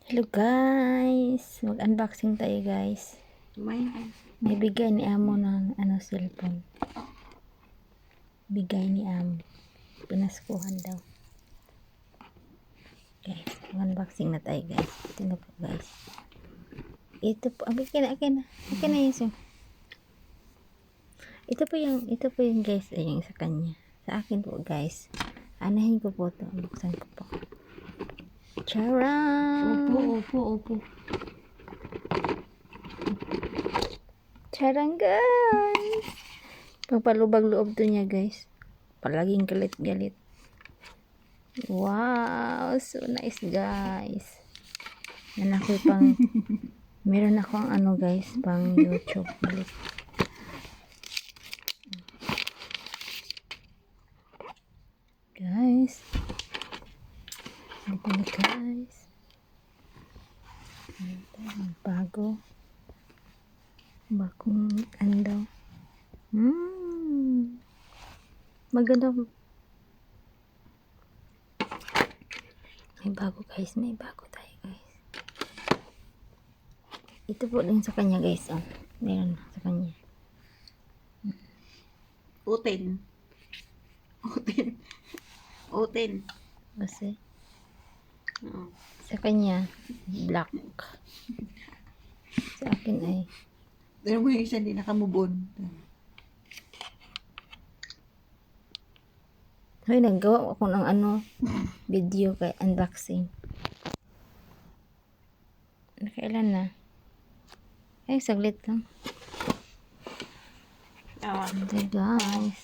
Hello guys, mag-unboxing tayo guys. May bigay ni Amo ng cellphone. Bigay ni Amo. Pinaskuhan daw. Guys, mag-unboxing na tayo guys. Ito na po guys. Ito po, akin na yun. Ito po yung guys, ay yung sa kanya. Sa akin po guys. Anahin ko po ito. Buksan ko po. Charang! Opo. Charang guys! Pagpalubag loob to niya guys. Palaging galit-galit. Wow! So nice guys. Yan ako pang meron akong guys, pang YouTube ulit. Guys. Ito na guys. Bago. Bagong daw. Maganda. May bago guys. May bago tayo guys. Ito po din sa kanya guys. Oh. Meron sa kanya. Oten. Kasi sa kanya black. Sa akin ay Pero mo yung isa hindi nakamubon. hoy, naggawa ako ng video kay unboxing. Nakailan na? Ay, saglit lang. Ito guys.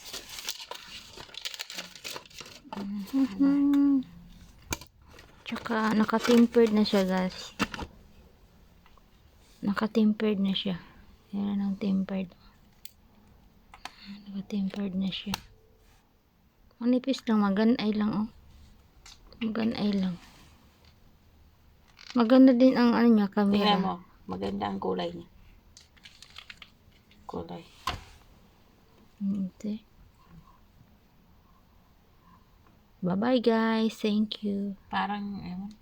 Tsaka naka-tempered na siya guys. Naka-tempered na siya. Yan ang tempered. Naka-tempered na siya. Manipis lang, maganay lang oh. Maganay lang. Maganda din ang niya, camera. Tingnan mo, maganda ang kulay niya. Kulay. Ito. Bye-bye guys. Thank you. Parang, ewan.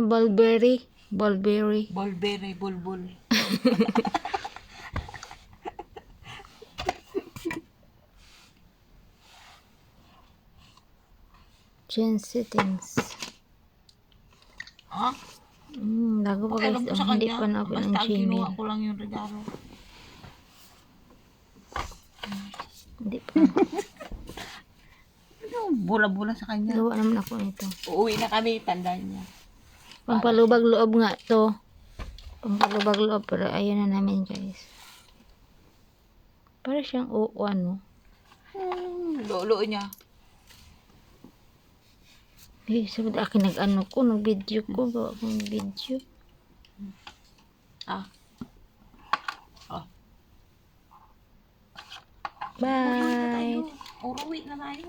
Bulberry. Bulbul. Change settings. Ha? Bago pa guys. Alam ko sa Hindi kanya. pa na-open ang Basta Gmail. kinuha ko lang yung regalo. Hindi pa. Bula-bula sa kanya. Gawa naman ako nito. Uuwi na kami, tandaan niya. Pampalubag loob nga to. Pampalubag loob. Pero ayun na namin guys. Para siyang Lolo niya. Eh, sabi akin nag-video ko. Gawa akong video. Bye! Uuwi na tayo.